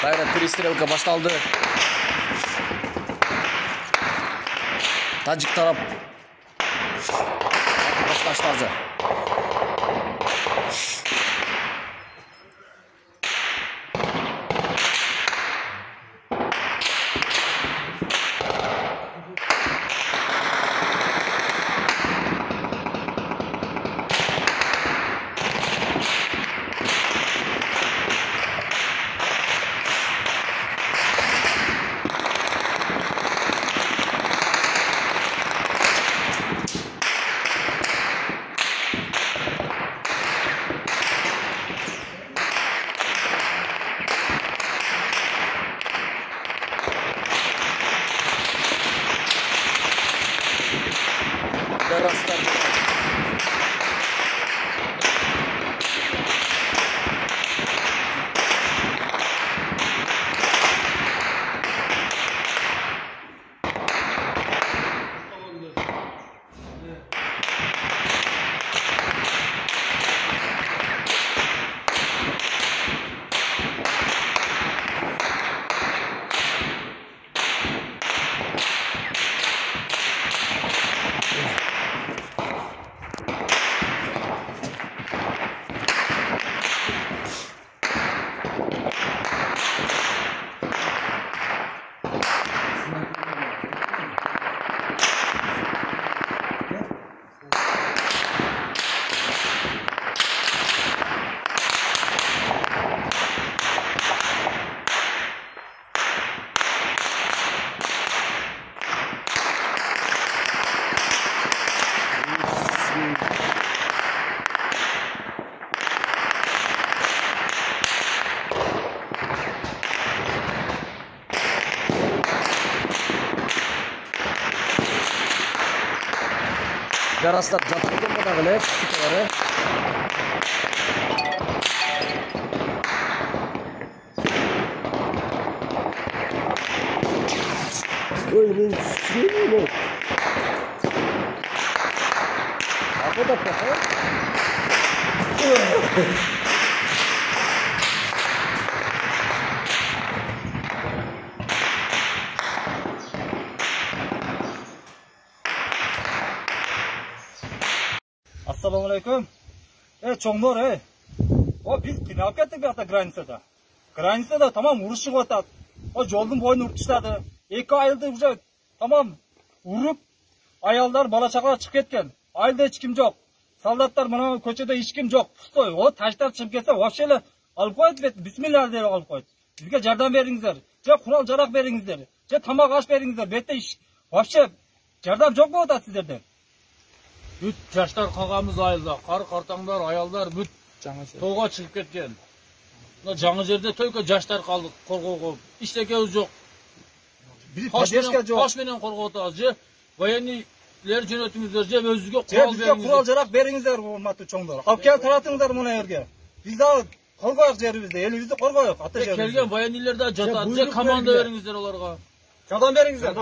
Kayra перестрелка başlandı. Tacik taraf başlaştırdı. Yaraslar жатырдың мынағылы сүтілері. Ой, мен сүтілері. Апы да пақы? Assalamualaikum. Çoğunlar O biz qiyналып кеттік бақта границада. Границада tamam uruş шығып атады. O жолдың бойын ұрып тастады. 2 айылды уже tamam ұрып, аялдар бала шағалар шығып кеткен. Айылда ешкім жоқ. Солдаттар мына көшеде ешкім жоқ. Пустой. О таждар шығып кетсе, вообще алып қойды бет. Бисмилла деп алып қойды. Бізге жардам беріңіздер. Же құрал жарақ беріңіздер. Же тамақ аш беріңіздер. Бетте вообще жардам жоқ болып атады сіздерден. Бүт жаштар қалғамыз айылда, қартаңдар, аялдар бүт тоға шығып кеткен. Жаңы жерде только жаштар қалдық қорғау қойып. Ештеңеміз жоқ. Қашменен қорғау атамыз. Же военныйлер жөнөтіңіздер, же өзіңізге құрал беріңіздер. Бізге құрал жарақ беріңіздер, урматтуу чоңдор. Алып келіп таратыңыздар мына жерге. Біз да қорғайық жерімізді, елімізді қорғайық, ата жерімізді. Келген военныйлер да жатады. Же команда беріңіздер оларға. Жардам беріңіздер.